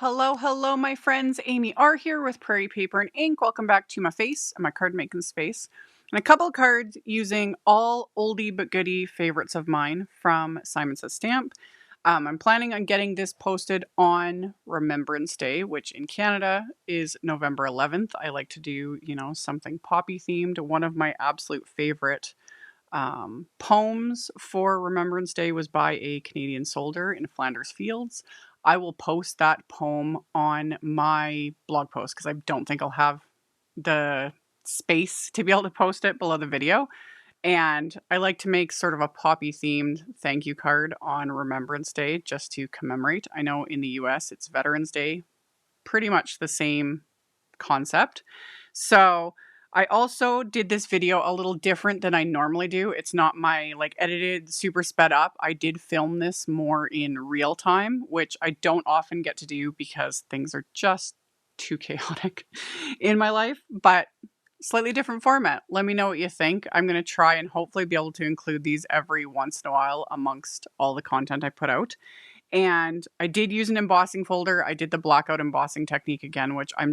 Hello, hello, my friends. Amy R here with Prairie Paper and Ink. Welcome back to my face and my card making space. And a couple of cards using all oldie but goodie favorites of mine from Simon Says Stamp. I'm planning on getting this posted on Remembrance Day, which in Canada is November 11th. I like to do, something poppy themed. One of my absolute favorite poems for Remembrance Day was by a Canadian soldier in Flanders Fields. I will post that poem on my blog post because I don't think I'll have the space to be able to post it below the video. And I like to make sort of a poppy themed thank you card on Remembrance Day just to commemorate. I know in the US it's Veterans Day, pretty much the same concept. So I also did this video a little different than I normally do. It's not my edited, super sped up. I did film this more in real time, which I don't often get to do because things are just too chaotic in my life, but slightly different format. Let me know what you think. I'm going to try and hopefully be able to include these every once in a while amongst all the content I put out. And I did use an embossing folder. I did the blackout embossing technique again, which I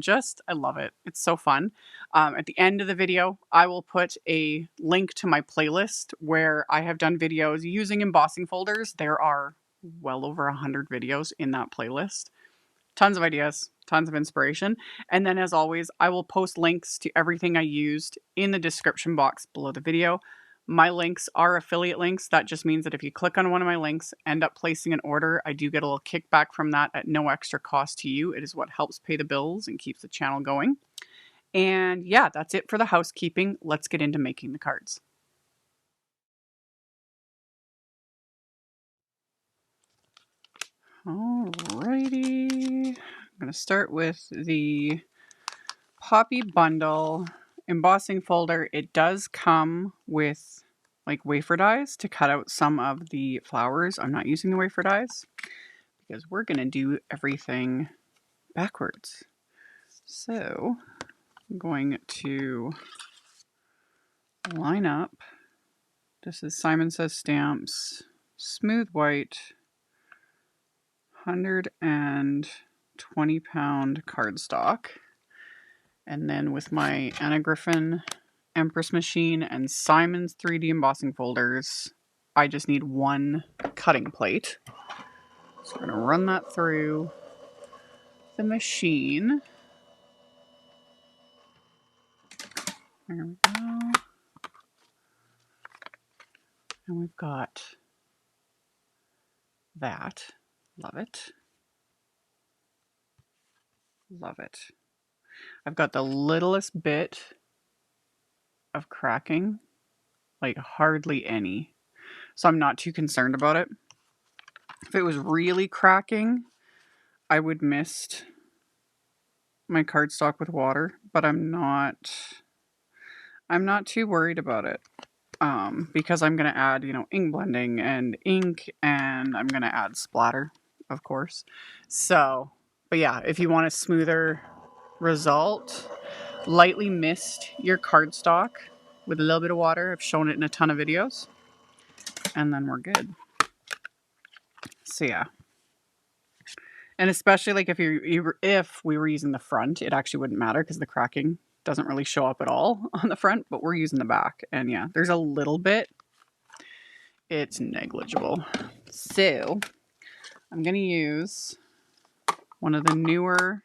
love it. It's so fun. At the end of the video, I will put a link to my playlist where I have done videos using embossing folders. There are well over 100 videos in that playlist. Tons of ideas, tons of inspiration. And then as always, I will post links to everything I used in the description box below the video. My links are affiliate links. That just means that if you click on one of my links, end up placing an order, I do get a little kickback from that at no extra cost to you. It is what helps pay the bills and keeps the channel going. And yeah, that's it for the housekeeping. Let's get into making the cards. Alrighty. I'm going to start with the Poppy Bundle embossing folder. It does come with wafer dies to cut out some of the flowers. I'm not using the wafer dies because we're going to do everything backwards. So I'm going to line up. This is Simon Says Stamps Smooth White 120-pound cardstock. And then with my Anna Griffin Empress machine and Simon's 3D embossing folders, I just need one cutting plate. So we're going to run that through the machine. There we go. And we've got that. Love it. Love it. I've got the littlest bit of cracking, hardly any. So I'm not too concerned about it. If it was really cracking, I would mist my cardstock with water, but I'm not too worried about it. Because I'm going to add, ink blending and ink, and I'm going to add splatter, of course. So, but yeah, if you want a smoother result, lightly mist your cardstock with a little bit of water. I've shown it in a ton of videos, and then we're good. So yeah. And especially if we were using the front, it actually wouldn't matter because the cracking doesn't really show up at all on the front, but we're using the back. And yeah, there's a little bit. It's negligible. So I'm going to use one of the newer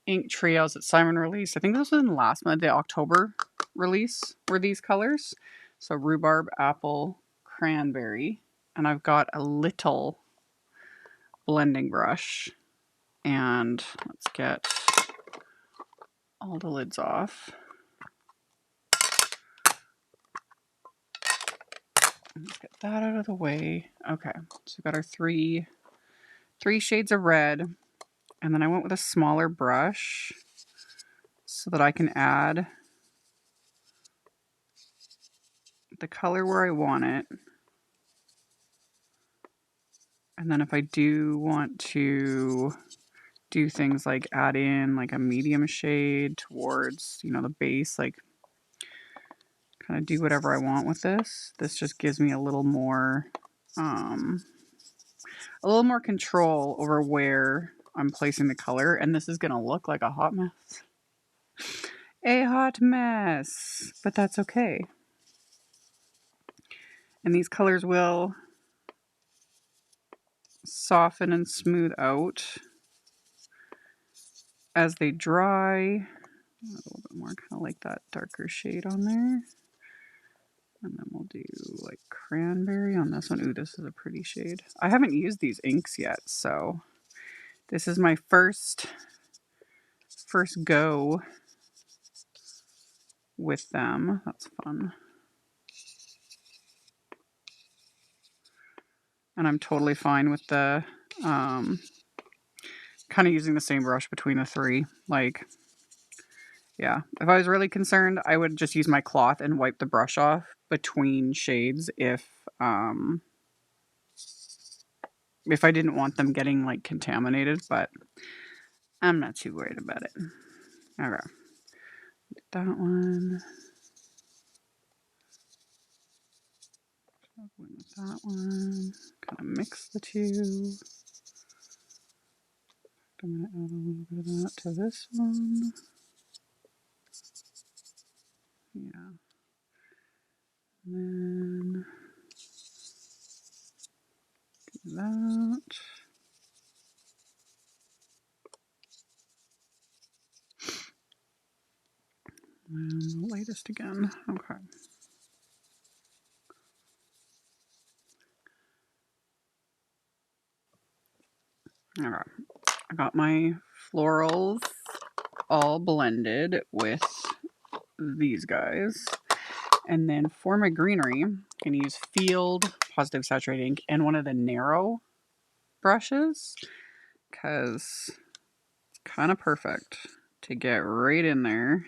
ink trios that Simon released. I think this was in last month, the October release were these colors. So rhubarb, apple, cranberry. And I've got a little blending brush. And let's get all the lids off. Let's get that out of the way. Okay, so we've got our three shades of red. And then I went with a smaller brush so that I can add the color where I want it. And then if I do want to do things like add in a medium shade towards, the base, kind of do whatever I want with this. This just gives me a little more control over where I'm placing the color, and this is gonna look like a hot mess. A hot mess, but that's okay. And these colors will soften and smooth out as they dry. A little bit more, kind of like that darker shade on there. And then we'll do like cranberry on this one. Ooh, this is a pretty shade. I haven't used these inks yet, so this is my first go with them. That's fun. And I'm totally fine with the kind of using the same brush between the three. Like, yeah, if I was really concerned, I would just use my cloth and wipe the brush off between shades if I didn't want them getting like contaminated, but I'm not too worried about it. Okay, that one. With that one, kind of mix the two. I'm going to add a little bit of that to this one. Yeah. And then do that. And the latest again. Okay. All right. I got my florals all blended with these guys. And then for my greenery, I'm going to use Field Positive Saturated Ink and one of the narrow brushes because it's kind of perfect to get right in there.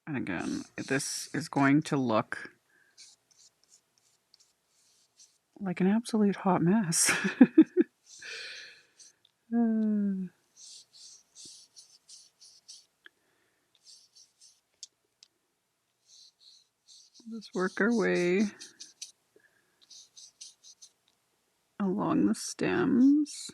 And again, this is going to look like an absolute hot mess. Just work our way along the stems.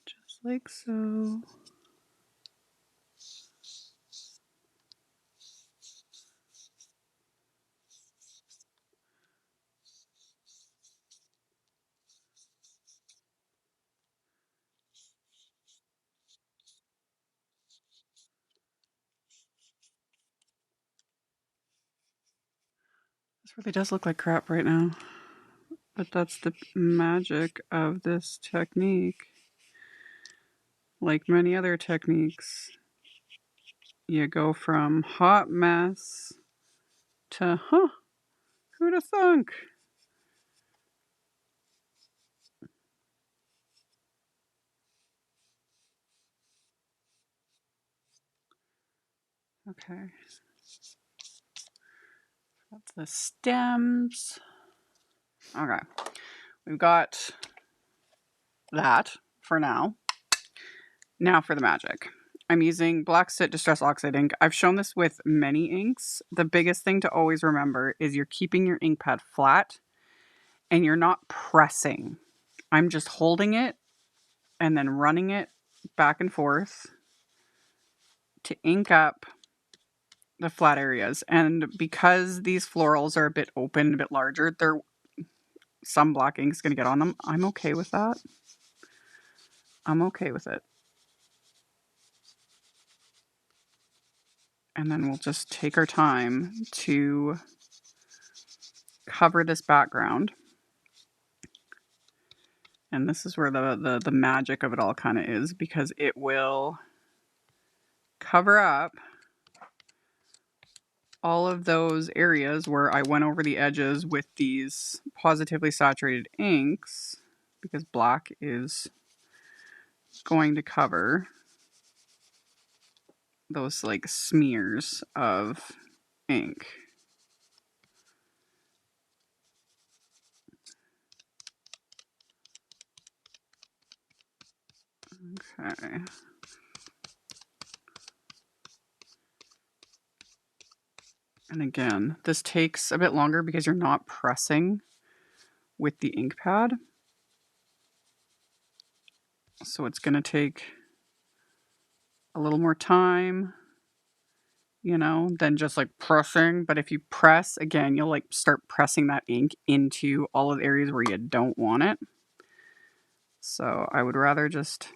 Just like so. This really does look like crap right now. But that's the magic of this technique. Like many other techniques, you go from hot mess to, who'd have thunk? Okay. That's the stems. Okay. We've got that for now. Now for the magic. I'm using Black Soot Distress Oxide ink. I've shown this with many inks. The biggest thing to always remember is you're keeping your ink pad flat and you're not pressing. I'm just holding it and then running it back and forth to ink up the flat areas. And because these florals are a bit open, a bit larger, some black ink is going to get on them. I'm okay with that. I'm okay with it. And then we'll just take our time to cover this background. And this is where the magic of it all kind of is, because it will cover up all of those areas where I went over the edges with these positively saturated inks, because black is going to cover those like smears of ink. Okay. And again, this takes a bit longer because you're not pressing with the ink pad. So it's going to take a little more time, you know, than just like pressing. But if you press again, you'll like start pressing that ink into all of the areas where you don't want it. So I would rather just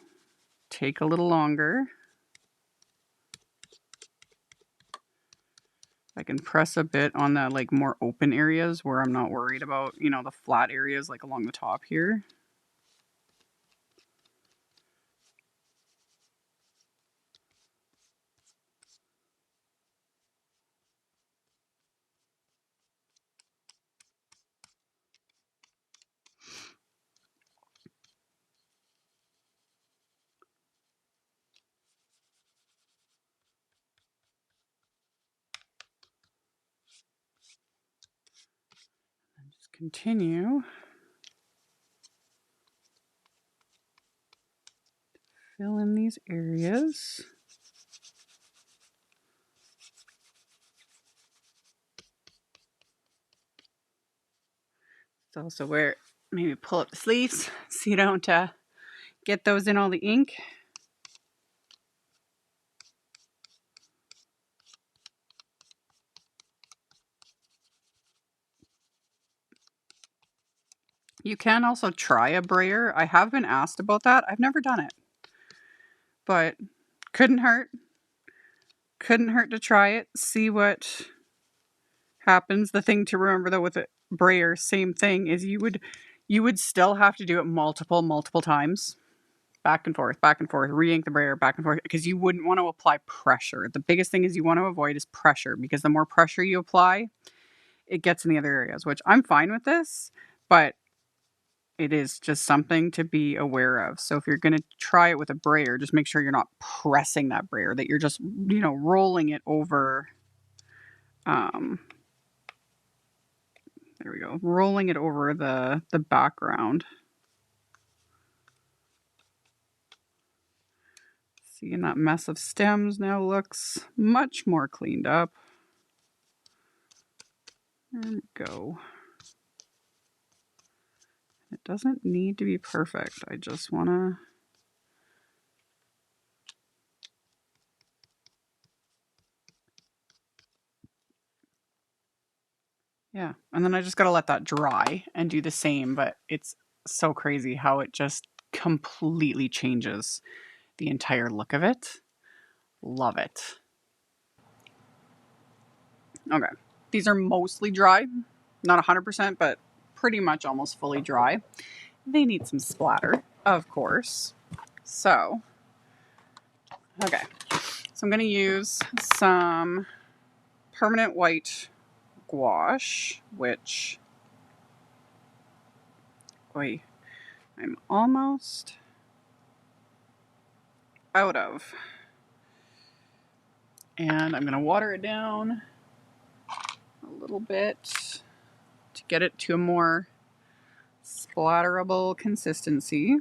take a little longer. I can press a bit on the like more open areas where I'm not worried about, you know, the flat areas like along the top here. And just continue to fill in these areas. It's also where maybe pull up the sleeves so you don't get those in all the ink. You can also try a brayer. I have been asked about that. I've never done it, but couldn't hurt. Couldn't hurt to try it, see what happens. The thing to remember though with a brayer, same thing, is you would still have to do it multiple times. Back and forth, re-ink the brayer, back and forth, because you wouldn't want to apply pressure. The biggest thing is you want to avoid is pressure, because the more pressure you apply, it gets in the other areas, which I'm fine with this, but it is just something to be aware of. So if you're going to try it with a brayer, just make sure you're not pressing that brayer, that you're just, you know, rolling it over. There we go. Rolling it over the background. See, and that mess of stems now looks much more cleaned up. There we go. It doesn't need to be perfect. I just want to... Yeah, and then I just got to let that dry and do the same, but it's so crazy how it just completely changes the entire look of it. Love it. Okay, these are mostly dry, not 100%, but pretty much almost fully dry. They need some splatter, of course. So, okay, so I'm going to use some permanent white gouache, which, wait, I'm almost out of. And I'm going to water it down a little bit to get it to a more splatterable consistency.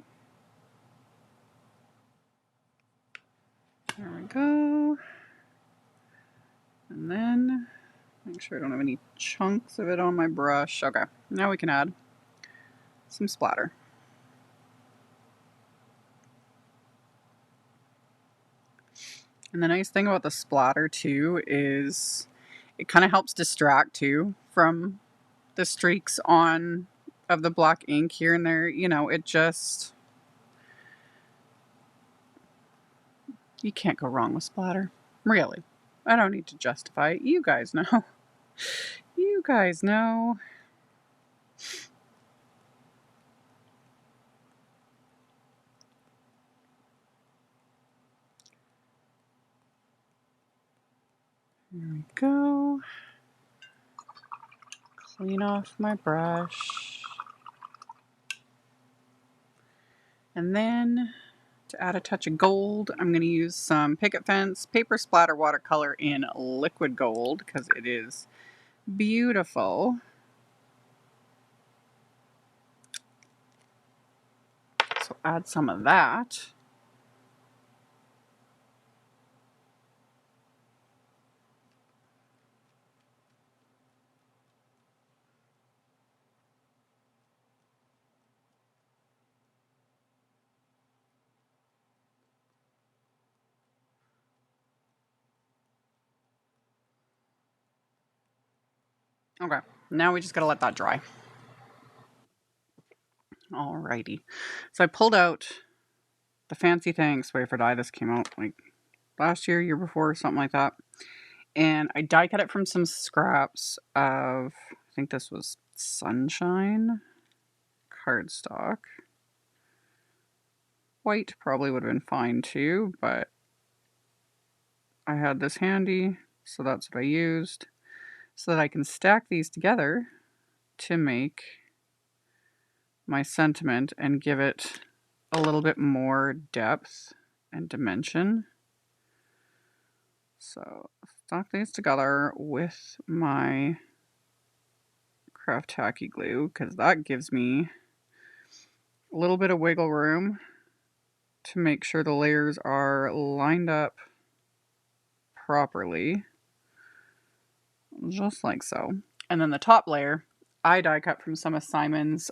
There we go. And then make sure I don't have any chunks of it on my brush. Okay, now we can add some splatter. And the nice thing about the splatter too is it kind of helps distract too from the streaks on of the black ink here and there. You know, it just, you can't go wrong with splatter. Really. I don't need to justify it. You guys know. You guys know. There we go. Clean off my brush. And then to add a touch of gold, I'm going to use some Picket Fence Paper Splatter Watercolor in liquid gold because it is beautiful. So add some of that. Okay, now we just gotta let that dry. Alrighty. So I pulled out the fancy thing. Spray for Dye. This came out like last year, year before, something like that. And I die cut it from some scraps of, I think this was Sunshine cardstock. White probably would have been fine too, but I had this handy, so that's what I used, so that I can stack these together to make my sentiment and give it a little bit more depth and dimension. So stack these together with my craft tacky glue, because that gives me a little bit of wiggle room to make sure the layers are lined up properly, just like so. And then the top layer, I die cut from some of Simon's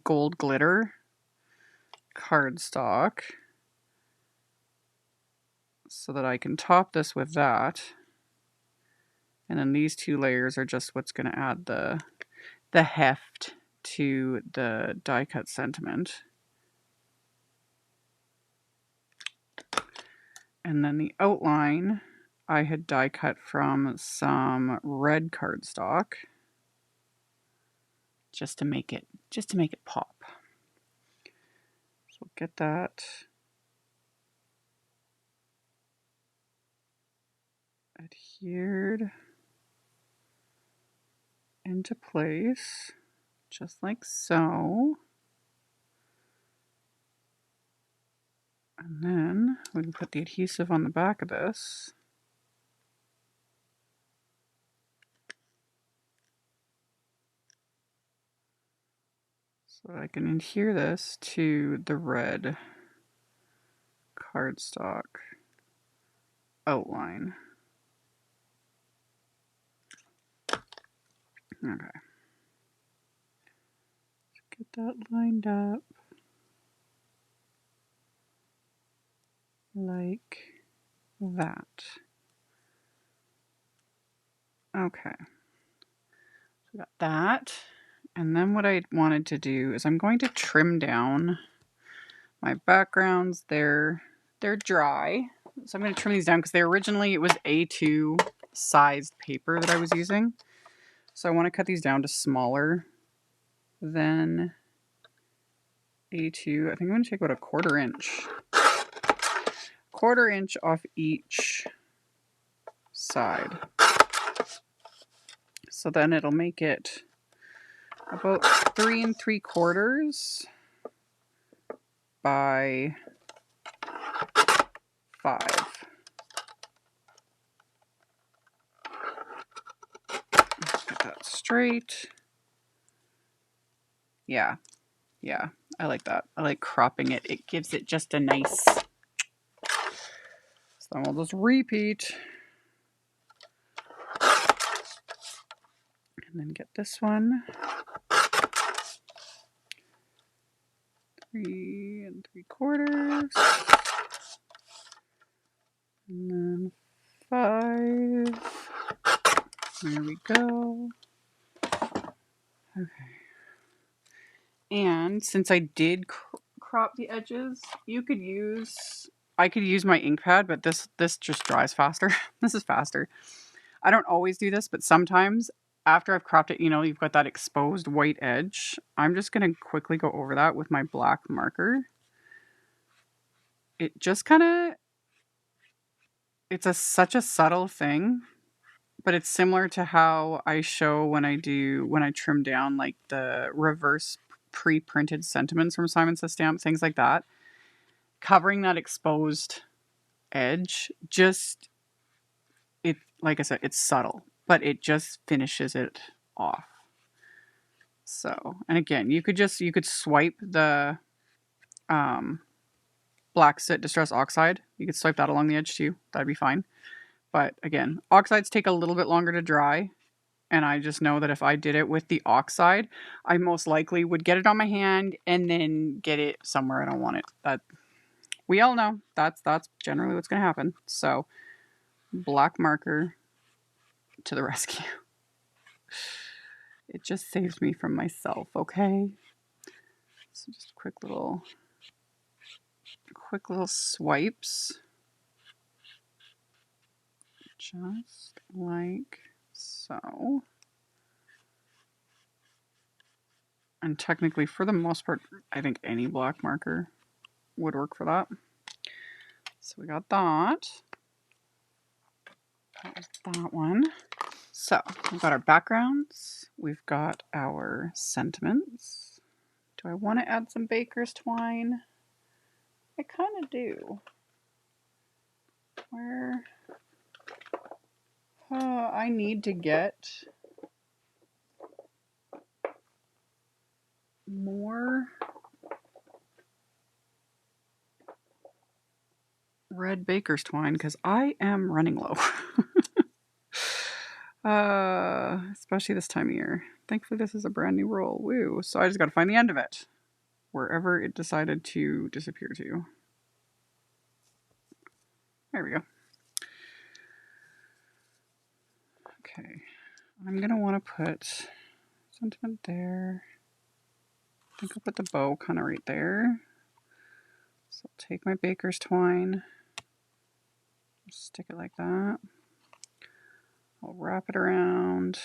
gold glitter cardstock, so that I can top this with that. And then these two layers are just what's going to add the heft to the die cut sentiment. And then the outline, I had die cut from some red cardstock just to make it pop. So get that adhered into place, just like so. And then we can put the adhesive on the back of this. So I can adhere this to the red cardstock outline. Okay. Get that lined up like that. Okay. So we got that. And then what I wanted to do is I'm going to trim down my backgrounds. They're dry. So I'm going to trim these down because originally it was A2 sized paper that I was using. So I want to cut these down to smaller than A2. I think I'm going to take about a 1/4 inch. 1/4 inch off each side. So then it'll make it about 3 3/4 by 5. Get that straight. Yeah. I like that. I like cropping it. It gives it just a nice. So then we'll just repeat. And then get this one. 3 3/4. And then 5. There we go. Okay. And since I did crop the edges, I could use my ink pad, but this just dries faster. This is faster. I don't always do this, but sometimes after I've cropped it, you've got that exposed white edge. I'm just going to quickly go over that with my black marker. It just kind of, it's such a subtle thing, but it's similar to how I show when I trim down like the reverse pre-printed sentiments from Simon Says Stamp, things like that. Covering that exposed edge, like I said, it's subtle, but it just finishes it off. So, and again, you could swipe the Black Soot Distress Oxide. You could swipe that along the edge too. That'd be fine. But again, oxides take a little bit longer to dry. And I just know that if I did it with the oxide, I most likely would get it on my hand and then get it somewhere I don't want it. That we all know that's generally what's going to happen. So black marker to the rescue. It just saves me from myself, okay? So just quick little swipes. Just like so. And technically, for the most part, I think any black marker would work for that. So we got that. That was that one. So we've got our backgrounds. We've got our sentiments. Do I want to add some baker's twine? I kind of do. Where? I need to get more red baker's twine because I am running low. Especially this time of year. Thankfully, this is a brand new roll. Woo. So I just got to find the end of it. Wherever it decided to disappear to. There we go. Okay. I'm going to want to put sentiment there. I think I'll put the bow kind of right there. So I'll take my baker's twine. Stick it like that. I'll wrap it around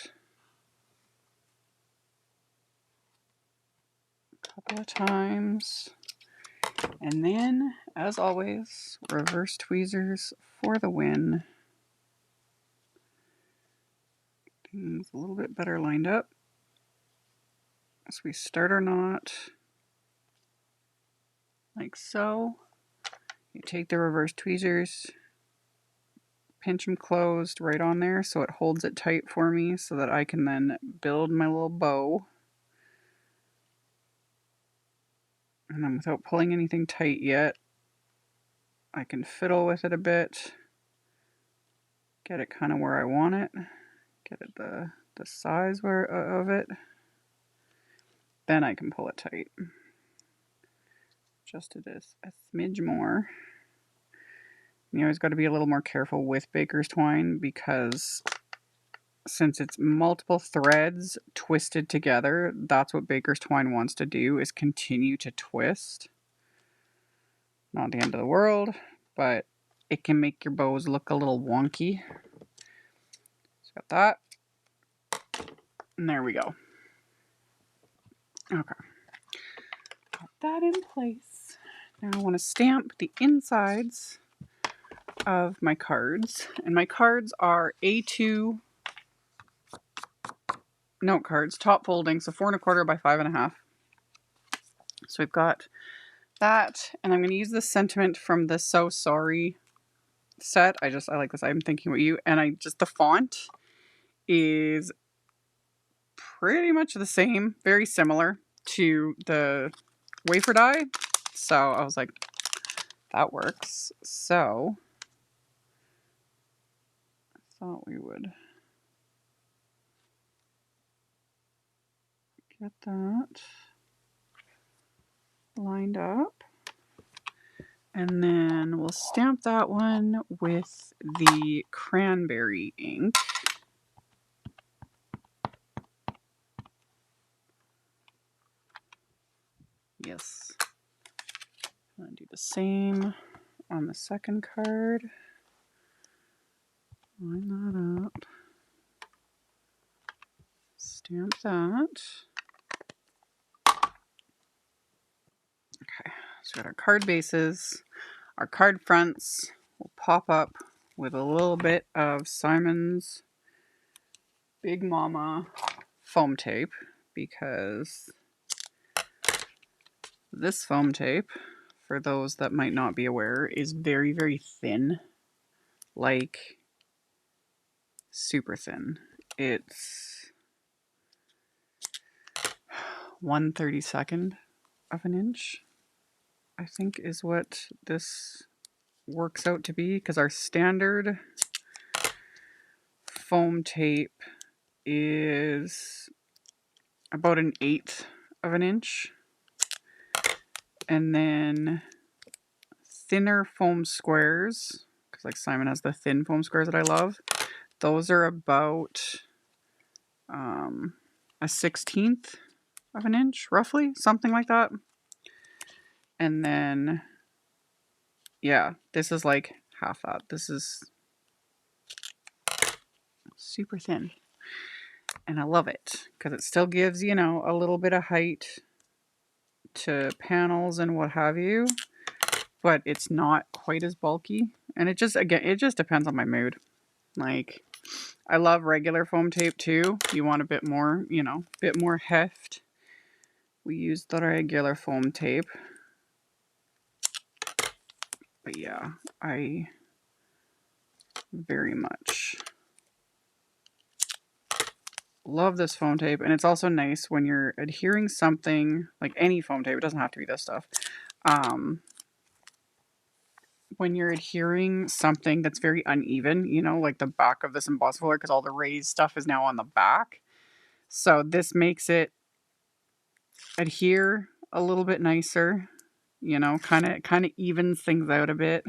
a couple of times. And then, as always, reverse tweezers for the win. Things a little bit better lined up. As we start our knot, like so. You take the reverse tweezers, pinch them closed right on there so it holds it tight for me so that I can then build my little bow. And then without pulling anything tight yet, I can fiddle with it a bit, get it kind of where I want it, get it the size of it. Then I can pull it tight. Just it is a smidge more. You always got to be a little more careful with baker's twine because since it's multiple threads twisted together, that's what baker's twine wants to do, is continue to twist. Not the end of the world, but it can make your bows look a little wonky. So got that. And there we go. Okay. Got that in place. Now I want to stamp the insides of my cards. And my cards are A2 note cards, top folding, so 4 1/4 by 5 1/2. So we've got that, and I'm going to use the sentiment from the So Sorry set. I like this. I'm thinking about you, and the font is pretty much the same, very similar to the wafer die. So I was like, that works. So I thought we would get that lined up. And then we'll stamp that one with the cranberry ink. Yes. I'm going to do the same on the second card. Line that up. Stamp that. Okay, so we got our card bases. Our card fronts will pop up with a little bit of Simon's Big Mama foam tape, because this foam tape, for those that might not be aware, is very, very thin. Like, super thin. It's 1/32 of an inch, I think, is what this works out to be, because our standard foam tape is about 1/8 of an inch. And then thinner foam squares, because like Simon has the thin foam squares that I love, those are about 1/16 of an inch, roughly, something like that. And then, yeah, this is like half that. This is super thin. And I love it because it still gives, you know, a little bit of height to panels and what have you, but it's not quite as bulky. And it just, again, it just depends on my mood. Like, I love regular foam tape too. You want a bit more, you know, bit more heft. We use the regular foam tape. But yeah, I very much love this foam tape. And it's also nice when you're adhering something, like any foam tape, it doesn't have to be this stuff. When you're adhering something that's very uneven, you know, like the back of this embossed folder, because all the raised stuff is now on the back. So this makes it adhere a little bit nicer, you know, kind of evens things out a bit.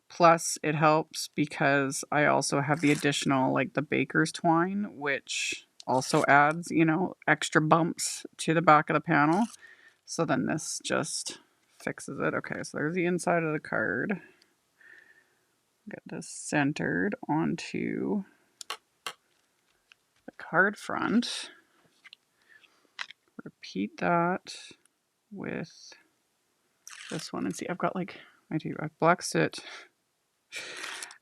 Plus it helps because I also have the additional, like the baker's twine, which also adds, you know, extra bumps to the back of the panel. So then this just fixes it. Okay, so there's the inside of the card. Get this centered onto the card front. Repeat that with this one. And see, I've got like, I've black soot.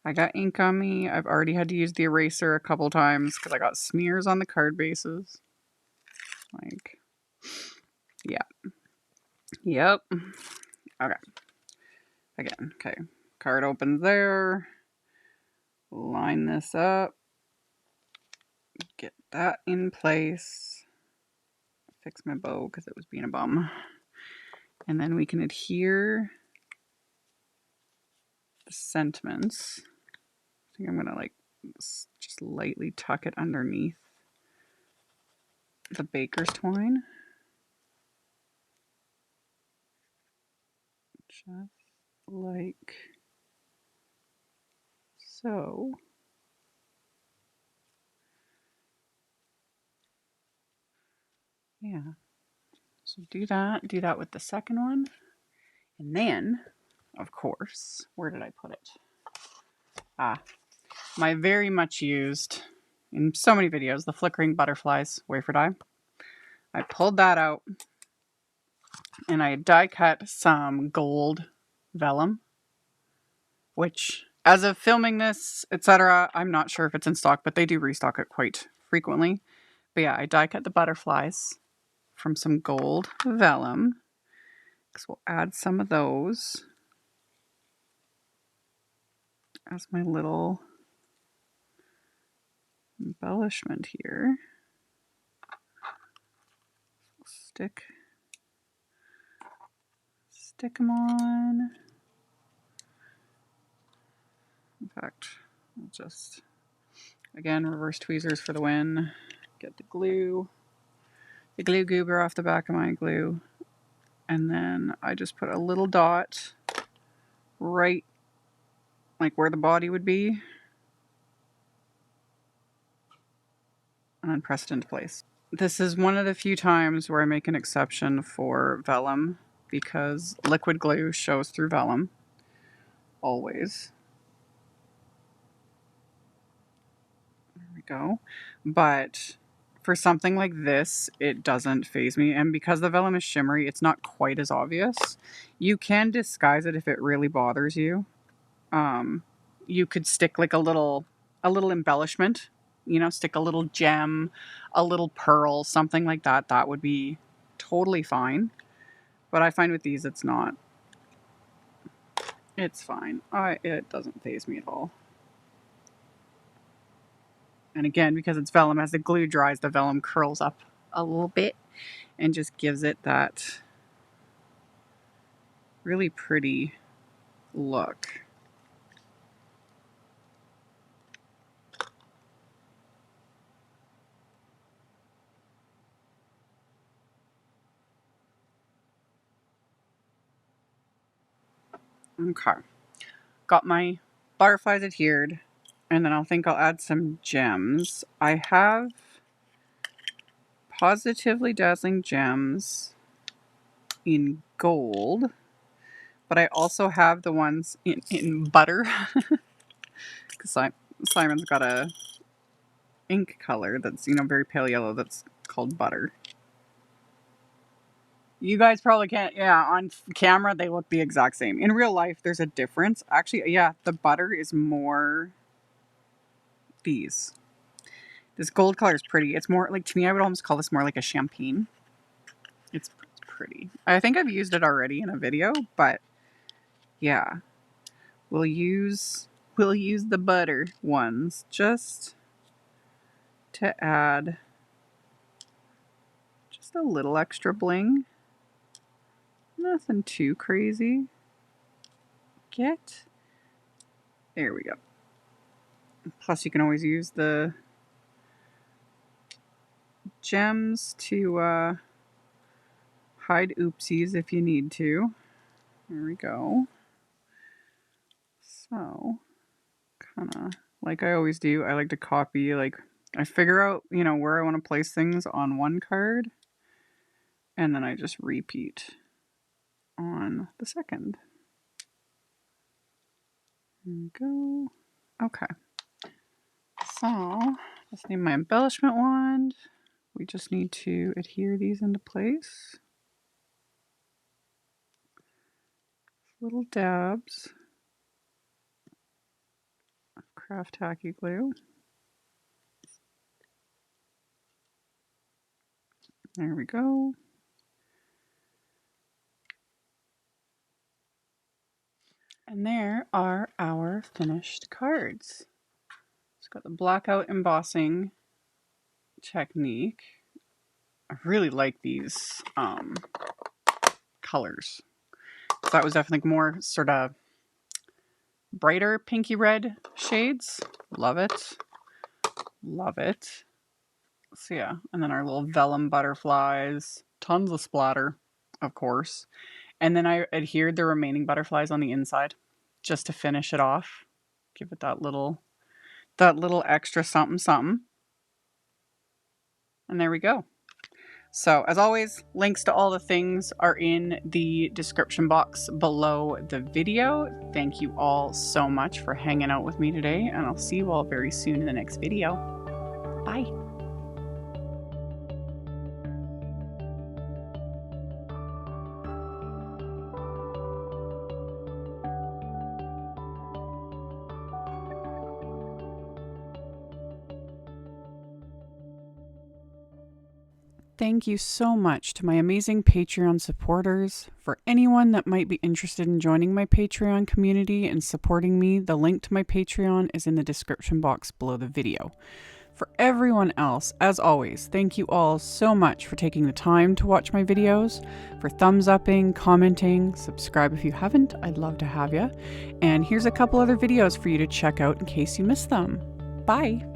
I got ink on me. I've already had to use the eraser a couple times because I got smears on the card bases. Like, yeah. Yep. Okay. Again, okay. Card opens there. Line this up. Get that in place. Fix my bow because it was being a bum. And then we can adhere the sentiments. I think I'm going to like just lightly tuck it underneath the baker's twine. Just like so. Yeah. So do that with the second one. And then, of course, where did I put it? My very much used, in so many videos, the Flickering Butterflies wafer die. I pulled that out and I die cut some gold vellum, which, as of filming this, etc., I'm not sure if it's in stock, but they do restock it quite frequently. But yeah, I die cut the butterflies from some gold vellum, because we'll add some of those as my little embellishment here. Stick them on. In fact, I'll just, again, reverse tweezers for the win. Get the glue goober off the back of my glue. And then I just put a little dot right like where the body would be. And then press it into place. This is one of the few times where I make an exception for vellum because liquid glue shows through vellum. Always. There we go. But for something like this, it doesn't faze me. And because the vellum is shimmery, it's not quite as obvious. You can disguise it if it really bothers you. You could stick like a little embellishment, you know, stick a little gem, a little pearl, something like that. That would be totally fine. But I find with these, it's not. It's fine. It doesn't faze me at all. And again, because it's vellum, as the glue dries, the vellum curls up a little bit and just gives it that really pretty look. Okay. Got my butterflies adhered, and then I'll add some gems. I have Positively Dazzling Gems in gold, but I also have the ones in butter because Simon's got a ink color that's, you know, very pale yellow that's called butter. You guys probably can't, yeah, on camera they look the exact same. In real life there's a difference. Actually, yeah, the butter is more these. This gold color is pretty. It's more like, to me, I would almost call this more like a champagne. It's pretty. I think I've used it already in a video, but yeah. We'll use the butter ones just to add just a little extra bling. Nothing too crazy. There we go. Plus you can always use the gems to hide oopsies if you need to. There we go. So, kind of like I always do, I like to copy, like, I figure out, you know, where I want to place things on one card, and then I just repeat on the second. There we go. Okay. So, just need my embellishment wand. We just need to adhere these into place. Little dabs of craft tacky glue. There we go. And there are our finished cards. It's got the blackout embossing technique. I really like these colors. So that was definitely more sort of brighter pinky red shades. Love it. Love it. So yeah, and then our little vellum butterflies. Tons of splatter, of course. And then I adhered the remaining butterflies on the inside just to finish it off. Give it that little extra something something. And there we go. So as always, links to all the things are in the description box below the video. Thank you all so much for hanging out with me today, and I'll see you all very soon in the next video. Bye. Thank you so much to my amazing Patreon supporters. For anyone that might be interested in joining my Patreon community and supporting me, the link to my Patreon is in the description box below the video. For everyone else, as always, thank you all so much for taking the time to watch my videos, for thumbs upping, commenting, subscribe if you haven't, I'd love to have you. And here's a couple other videos for you to check out in case you missed them. Bye!